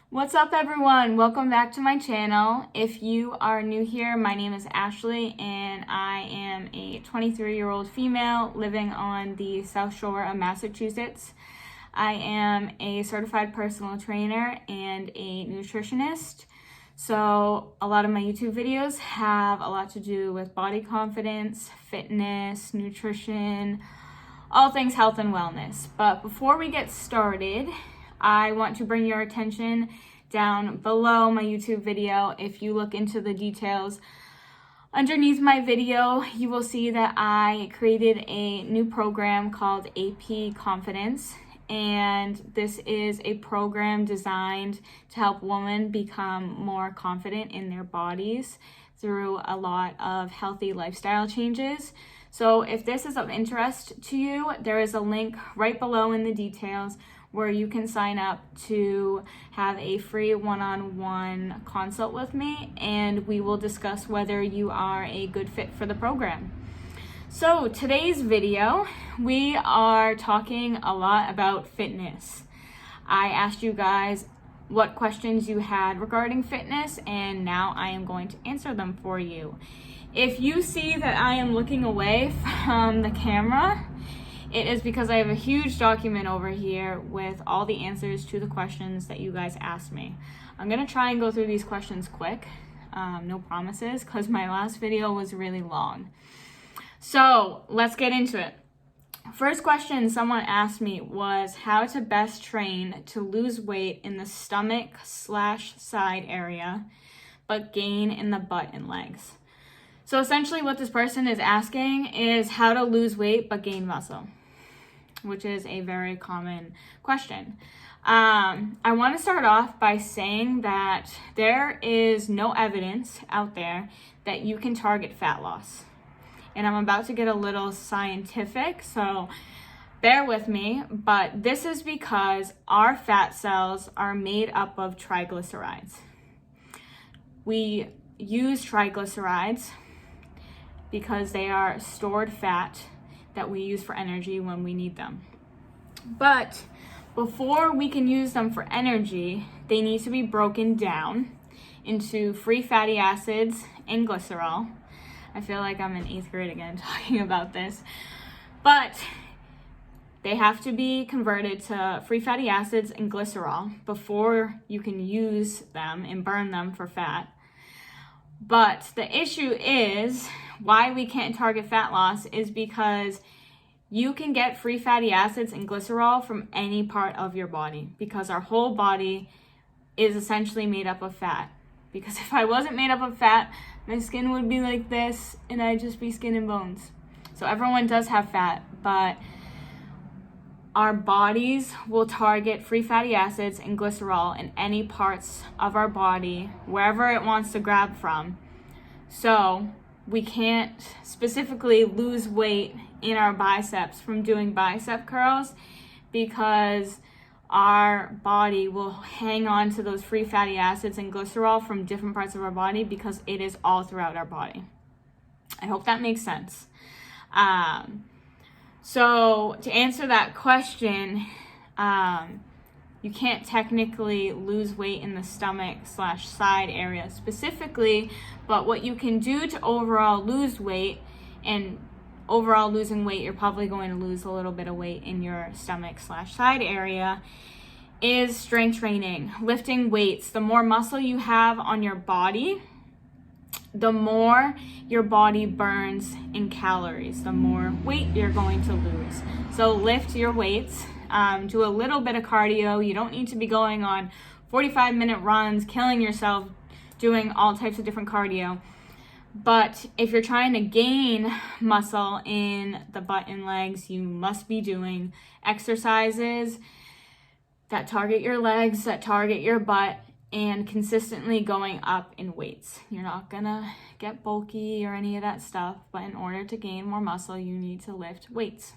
What's up, everyone? Welcome back to my channel. If you are new here, my name is Ashley and I am a 23-year-old female living on the South Shore of Massachusetts. I am a certified personal trainer and a nutritionist. So a lot of my YouTube videos have a lot to do with body confidence, fitness, nutrition, all things health and wellness. But before we get started, I want to bring your attention down below my YouTube video. If you look into the details underneath my video, you will see that I created a new program called AP Confidence. And this is a program designed to help women become more confident in their bodies through a lot of healthy lifestyle changes. So if this is of interest to you, there is a link right below in the details where you can sign up to have a free one-on-one consult with me, and we will discuss whether you are a good fit for the program. So today's video, we are talking a lot about fitness. I asked you guys what questions you had regarding fitness, and now I am going to answer them for you. If you see that I am looking away from the camera, it is because I have a huge document over here with all the answers to the questions that you guys asked me. I'm going to try and go through these questions quick. No promises, because my last video was really long. So let's get into it. First question someone asked me was how to best train to lose weight in the stomach/side area, but gain in the butt and legs. So essentially what this person is asking is how to lose weight but gain muscle, which is a very common question. I want to start off by saying that there is no evidence out there that you can target fat loss. And I'm about to get a little scientific, so bear with me, but this is because our fat cells are made up of triglycerides. We use triglycerides because they are stored fat that we use for energy when we need them. But before we can use them for energy, they need to be broken down into free fatty acids and glycerol. I feel like I'm in 8th grade again talking about this. But they have to be converted to free fatty acids and glycerol before you can use them and burn them for fat. But the issue is why we can't target fat loss is because you can get free fatty acids and glycerol from any part of your body, because our whole body is essentially made up of fat. Because if I wasn't made up of fat, my skin would be like this and I'd just be skin and bones. So everyone does have fat, but our bodies will target free fatty acids and glycerol in any parts of our body, wherever it wants to grab from. So we can't specifically lose weight in our biceps from doing bicep curls because our body will hang on to those free fatty acids and glycerol from different parts of our body because it is all throughout our body. I hope that makes sense. So to answer that question, you can't technically lose weight in the stomach/side area specifically, but what you can do to overall lose weight, and overall losing weight, you're probably going to lose a little bit of weight in your stomach/side area, is strength training, lifting weights. The more muscle you have on your body, the more your body burns in calories, the more weight you're going to lose. So lift your weights, do a little bit of cardio. You don't need to be going on 45-minute runs, killing yourself, doing all types of different cardio. But if you're trying to gain muscle in the butt and legs, you must be doing exercises that target your legs, that target your butt, and consistently going up in weights. You're not gonna get bulky or any of that stuff, but in order to gain more muscle, you need to lift weights.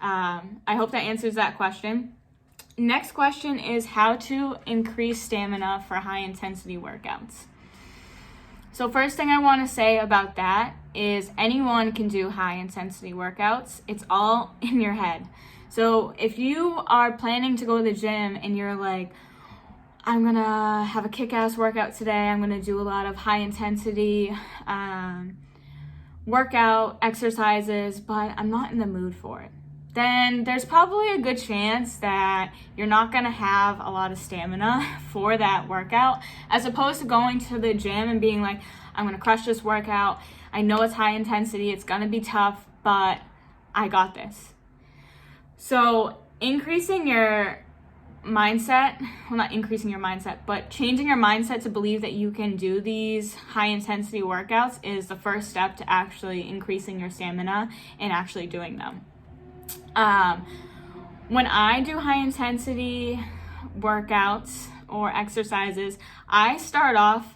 I hope that answers that question. Next question is how to increase stamina for high intensity workouts. So first thing I want to say about that is anyone can do high intensity workouts. It's all in your head. So if you are planning to go to the gym and you're like, I'm gonna have a kick-ass workout today. I'm gonna do a lot of high intensity workout exercises, but I'm not in the mood for it. Then there's probably a good chance that you're not gonna have a lot of stamina for that workout, as opposed to going to the gym and being like, I'm gonna crush this workout. I know it's high intensity, it's gonna be tough, but I got this. So increasing your mindset, well, not increasing your mindset, but changing your mindset to believe that you can do these high intensity workouts is the first step to actually increasing your stamina and actually doing them. When I do high intensity workouts or exercises, I start off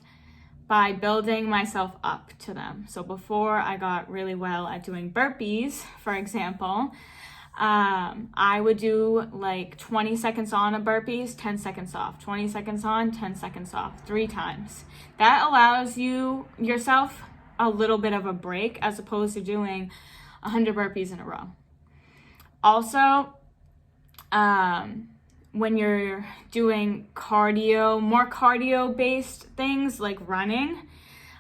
by building myself up to them. So before I got really well at doing burpees, for example, I would do like 20 seconds on of burpees, 10 seconds off, 20 seconds on, 10 seconds off, 3 times. That allows yourself a little bit of a break as opposed to doing 100 burpees in a row. Also, when you're doing more cardio-based things like running,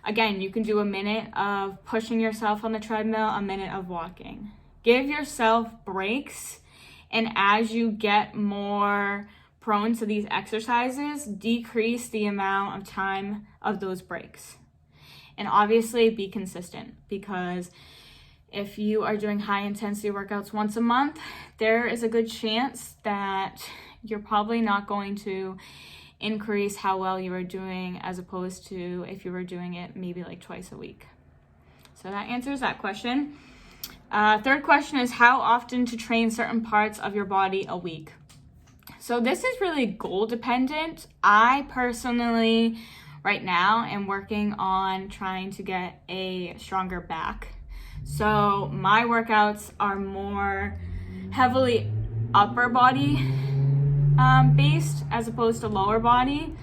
again, you can do a minute of pushing yourself on the treadmill, a minute of walking. Give yourself breaks, and as you get more prone to these exercises, decrease the amount of time of those breaks. And obviously be consistent, because if you are doing high intensity workouts once a month, there is a good chance that you're probably not going to increase how well you are doing as opposed to if you were doing it maybe like twice a week. So that answers that question. Third question is how often to train certain parts of your body a week. So this is really goal dependent. I personally, right now, am working on trying to get a stronger back. So my workouts are more heavily upper body based as opposed to lower body.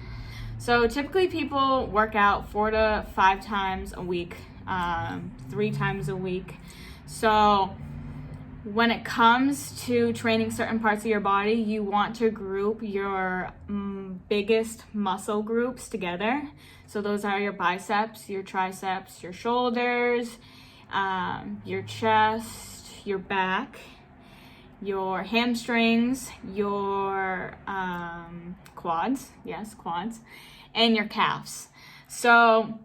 So typically people work out 4 to 5 times a week, 3 times a week. So when it comes to training certain parts of your body, you want to group your biggest muscle groups together. So those are your biceps, your triceps, your shoulders, your chest, your back, your hamstrings, your quads, and your calves. So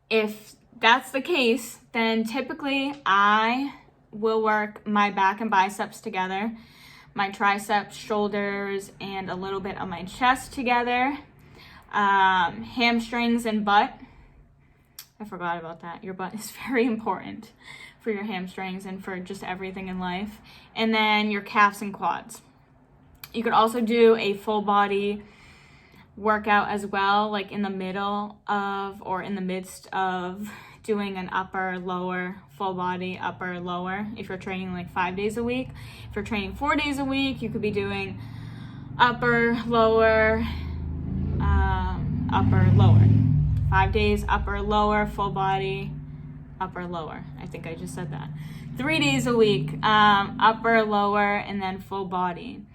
if that's the case, then typically I will work my back and biceps together, my triceps, shoulders, and a little bit of my chest together, hamstrings and butt. I forgot about that. Your butt is very important for your hamstrings and for just everything in life. And then your calves and quads. You could also do a full body workout as well, like in the middle of or in the midst of doing an upper, lower, full body, upper, lower. If you're training like 5 days a week. If you're training 4 days a week, you could be doing upper, lower, upper, lower. 5 days, upper, lower, full body, upper, lower. I think I just said that. 3 days a week, upper, lower, and then full body.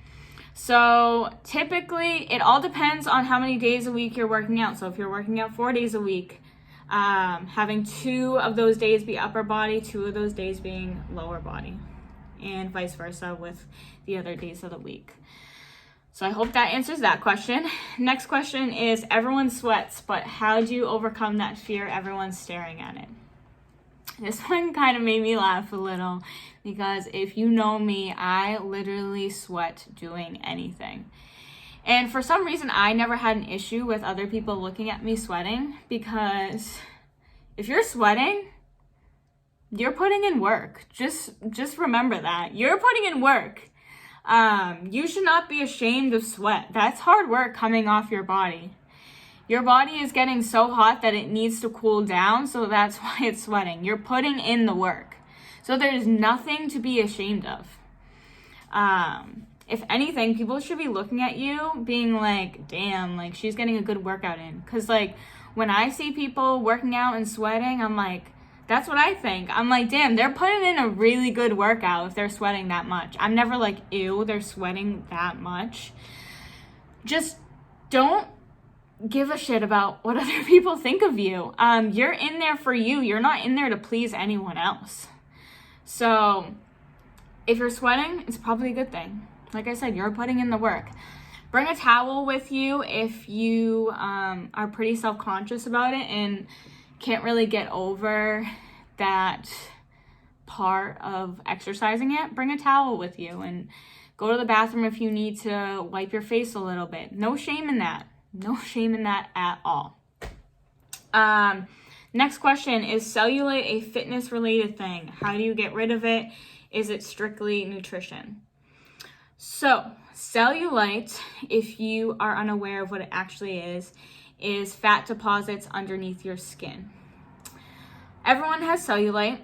So typically, it all depends on how many days a week you're working out. So if you're working out 4 days a week, having 2 of those days be upper body, 2 of those days being lower body, and vice versa with the other days of the week. So I hope that answers that question. Next question is, everyone sweats, but how do you overcome that fear everyone's staring at it? This one kind of made me laugh a little, because if you know me, I literally sweat doing anything. And for some reason, I never had an issue with other people looking at me sweating, because if you're sweating, you're putting in work. Just remember that. You're putting in work. You should not be ashamed of sweat. That's hard work coming off your body. Your body is getting so hot that it needs to cool down, so that's why it's sweating. You're putting in the work. So there's nothing to be ashamed of. If anything, people should be looking at you being like, damn, like she's getting a good workout in. Because like when I see people working out and sweating, I'm like, that's what I think. I'm like, damn, they're putting in a really good workout if they're sweating that much. I'm never like, ew, they're sweating that much. Just don't give a shit about what other people think of you. You're in there for you. You're not in there to please anyone else. So if you're sweating, it's probably a good thing. Like I said, you're putting in the work. Bring a towel with you if you are pretty self-conscious about it and can't really get over that part of exercising it. Bring a towel with you and go to the bathroom if you need to wipe your face a little bit. No shame in that. No shame in that at all. Next question, is cellulite a fitness related thing? How do you get rid of it? Is it strictly nutrition? So cellulite, if you are unaware of what it actually is fat deposits underneath your skin. Everyone has cellulite,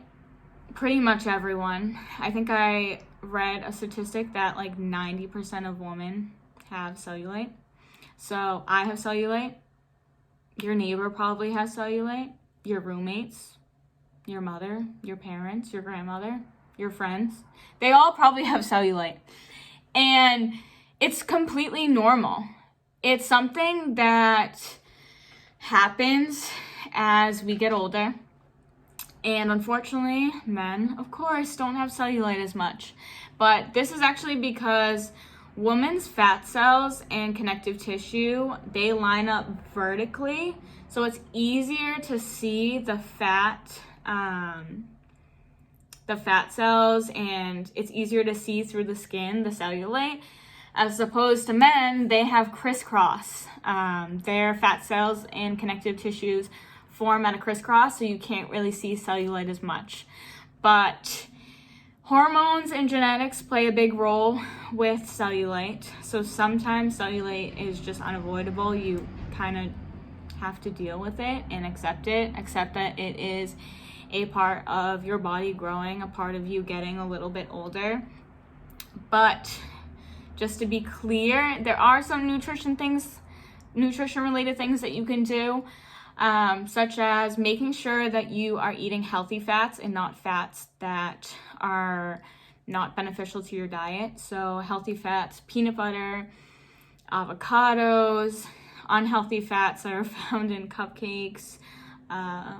pretty much everyone. I think I read a statistic that like 90% of women have cellulite. So I have cellulite. Your neighbor probably has cellulite. Your roommates, your mother, your parents, your grandmother, your friends. They all probably have cellulite. And it's completely normal. It's something that happens as we get older. And unfortunately, men, of course, don't have cellulite as much. But this is actually because women's fat cells and connective tissue, they line up vertically. So it's easier to see the fat cells, and it's easier to see through the skin, the cellulite, as opposed to men, they have crisscross. Their fat cells and connective tissues form at a crisscross, so you can't really see cellulite as much. But hormones and genetics play a big role with cellulite. So sometimes cellulite is just unavoidable. You kind of have to deal with it and accept that it is a part of your body growing, a part of you getting a little bit older. But just to be clear, there are some nutrition related things that you can do, such as making sure that you are eating healthy fats and not fats that are not beneficial to your diet. So healthy fats, peanut butter, avocados. Unhealthy fats that are found in cupcakes. A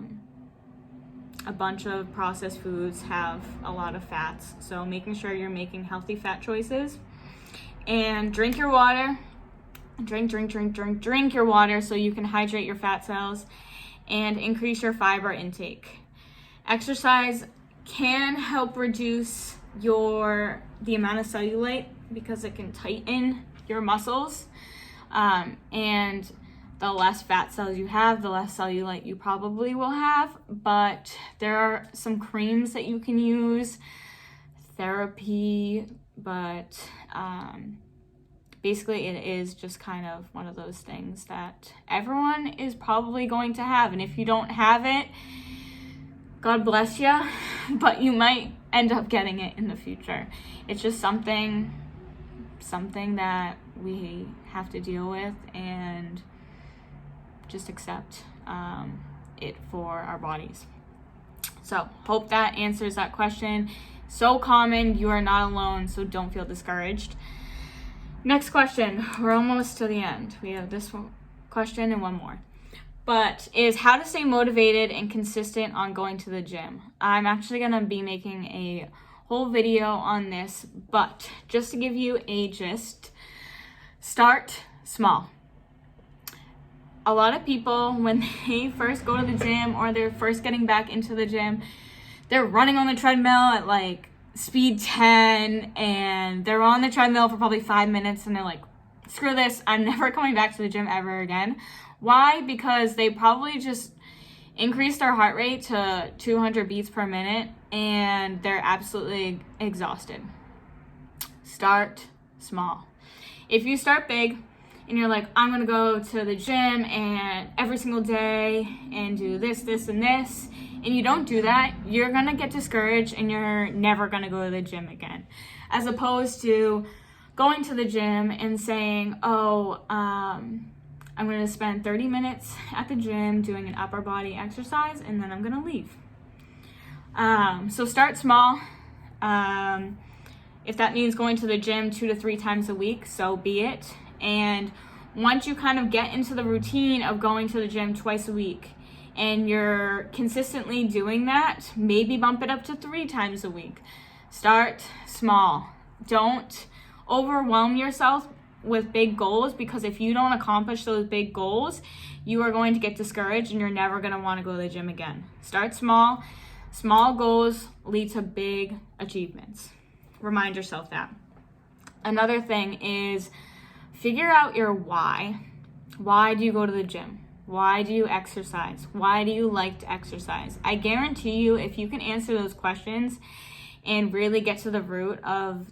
bunch of processed foods have a lot of fats. So making sure you're making healthy fat choices. And drink your water. Drink your water so you can hydrate your fat cells and increase your fiber intake. Exercise can help reduce the amount of cellulite because it can tighten your muscles. And the less fat cells you have, the less cellulite you probably will have. But there are some creams that you can use, therapy, but basically it is just kind of one of those things that everyone is probably going to have. And if you don't have it, God bless you, but you might end up getting it in the future. It's just something that we have to deal with and just accept it for our bodies. So hope that answers that question. So common, you are not alone, so don't feel discouraged. Next question, we're almost to the end. We have this question and one more. But is how to stay motivated and consistent on going to the gym. I'm actually going to be making a whole video on this, but just to give you a gist, start small. A lot of people, when they first go to the gym or they're first getting back into the gym, they're running on the treadmill at like speed 10 and they're on the treadmill for probably 5 minutes and they're like, screw this, I'm never coming back to the gym ever again. Why? Because they probably just increased their heart rate to 200 beats per minute and they're absolutely exhausted. Start small. If you start big and you're like, I'm gonna go to the gym and every single day and do this, and this, and you don't do that, you're gonna get discouraged and you're never gonna go to the gym again. As opposed to going to the gym and saying, I'm gonna spend 30 minutes at the gym doing an upper body exercise and then I'm gonna leave. So start small. If that means going to the gym 2 to 3 times a week, so be it. And once you kind of get into the routine of going to the gym twice a week and you're consistently doing that, maybe bump it up to 3 times a week. Start small. Don't overwhelm yourself with big goals, because if you don't accomplish those big goals, you are going to get discouraged and you're never going to want to go to the gym again. Start small. Small goals lead to big achievements. Remind yourself that. Another thing is figure out your why. Why do you go to the gym? Why do you exercise? Why do you like to exercise? I guarantee you, if you can answer those questions and really get to the root of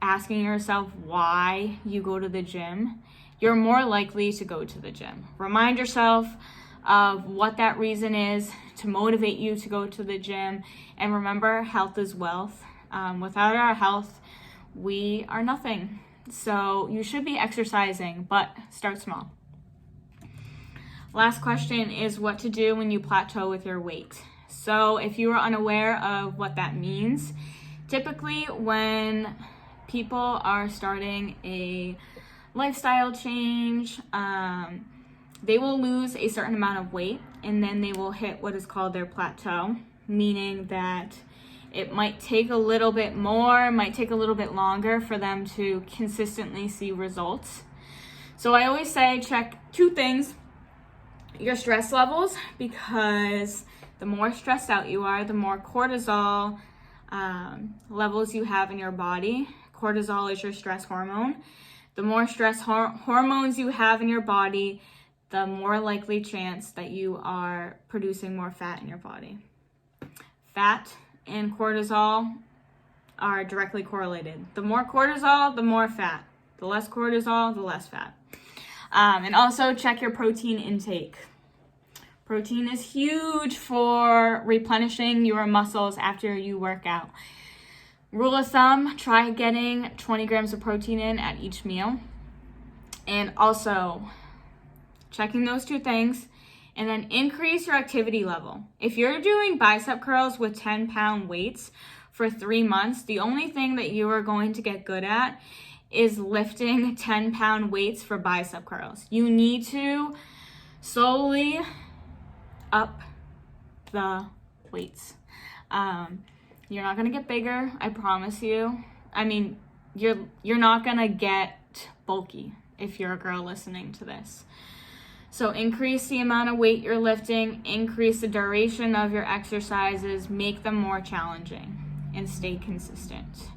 asking yourself why you go to the gym, you're more likely to go to the gym. Remind yourself of what that reason is to motivate you to go to the gym. And remember, health is wealth. Without our health, we are nothing. So you should be exercising, but start small. Last question is what to do when you plateau with your weight. So if you are unaware of what that means, typically when people are starting a lifestyle change, they will lose a certain amount of weight and then they will hit what is called their plateau, meaning that it might take a little bit more, might take a little bit longer for them to consistently see results. So I always say check 2 things: your stress levels, because the more stressed out you are, the more cortisol levels you have in your body. Cortisol is your stress hormone. The more stress hormones you have in your body, the more likely chance that you are producing more fat in your body. Fat and cortisol are directly correlated. The more cortisol, the more fat. The less cortisol, the less fat. And also check your protein intake. Protein is huge for replenishing your muscles after you work out. Rule of thumb, try getting 20 grams of protein in at each meal. And also checking those 2 things, and then increase your activity level. If you're doing bicep curls with 10-pound weights for 3 months, the only thing that you are going to get good at is lifting 10-pound weights for bicep curls. You need to slowly up the weights. You're not gonna get bigger, I promise you. I mean, you're not gonna get bulky if you're a girl listening to this. So increase the amount of weight you're lifting, increase the duration of your exercises, make them more challenging, and stay consistent.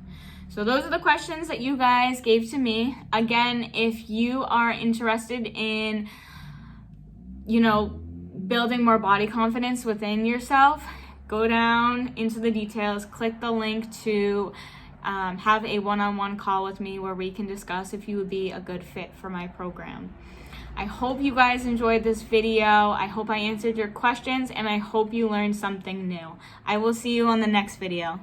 So those are the questions that you guys gave to me. Again, if you are interested in, building more body confidence within yourself, go down into the details, click the link to have a one-on-one call with me where we can discuss if you would be a good fit for my program. I hope you guys enjoyed this video. I hope I answered your questions, and I hope you learned something new. I will see you on the next video.